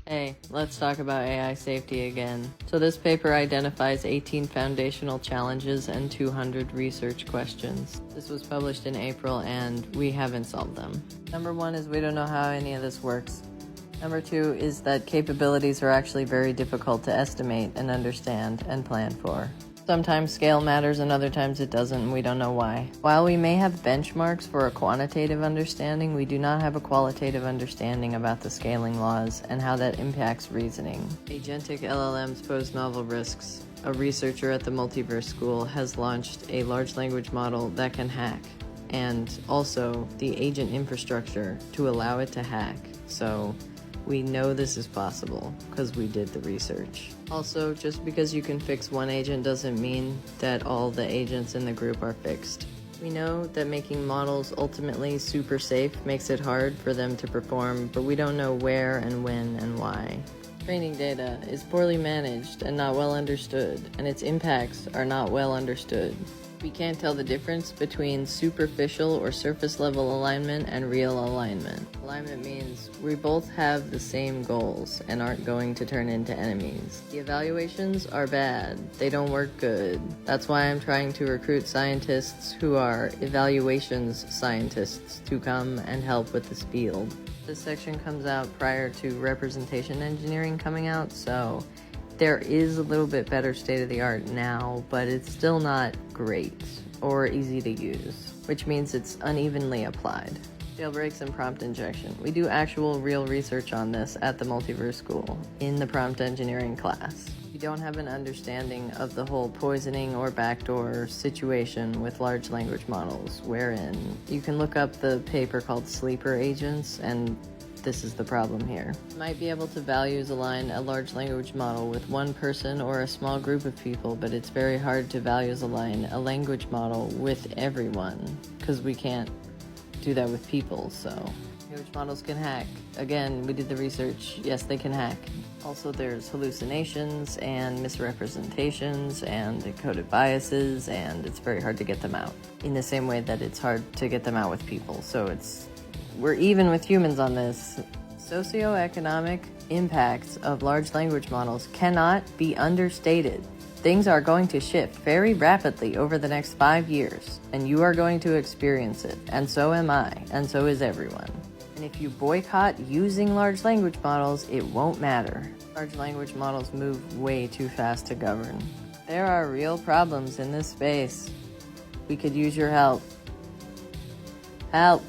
Hey, let's talk about AI safety again. So this paper identifies 18 foundational challenges and 200 research questions. This was published in April and we haven't solved them. Number 1 is we don't know how any of this works. Number 2 is that capabilities are actually very difficult to estimate and understand and plan for. Sometimes scale matters and other times it doesn't, and we don't know why. While we may have benchmarks for a quantitative understanding, we do not have a qualitative understanding about the scaling laws and how that impacts reasoning. Agentic LLMs pose novel risks. A researcher at the Multiverse School has launched a large language model that can hack, and also the agent infrastructure to allow it to hack. So we know this is possible because we did the research. Also, just because you can fix one agent doesn't mean that all the agents in the group are fixed. We know that making models ultimately super safe makes it hard for them to perform, but we don't know where and when and why. Training data is poorly managed and not well understood, and its impacts are not well understood. We can't tell the difference between superficial or surface level alignment and real alignment. Alignment means we both have the same goals and aren't going to turn into enemies. The evaluations are bad. They don't work good. That's why I'm trying to recruit scientists who are evaluations scientists to come and help with this field. This section comes out prior to representation engineering coming out, so there is a little bit better state-of-the-art now, but it's still not great or easy to use, which means it's unevenly applied. Jailbreaks and prompt injection. We do actual real research on this at the Multiverse School in the prompt engineering class. We don't have an understanding of the whole poisoning or backdoor situation with large language models, wherein you can look up the paper called Sleeper Agents, and this is the problem here. You might be able to values align a large language model with one person or a small group of people, but it's very hard to values align a language model with everyone, because we can't do that with people, so. Language models can hack. Again, we did the research. Yes, they can hack. Also, there's hallucinations and misrepresentations and encoded biases, and it's very hard to get them out. In the same way that it's hard to get them out with people, so we're even with humans on this. Socioeconomic impacts of large language models cannot be understated. Things are going to shift very rapidly over the next 5 years, and you are going to experience it, and so am I, and so is everyone. And if you boycott using large language models, it won't matter. Large language models move way too fast to govern. There are real problems in this space. We could use your help. Help!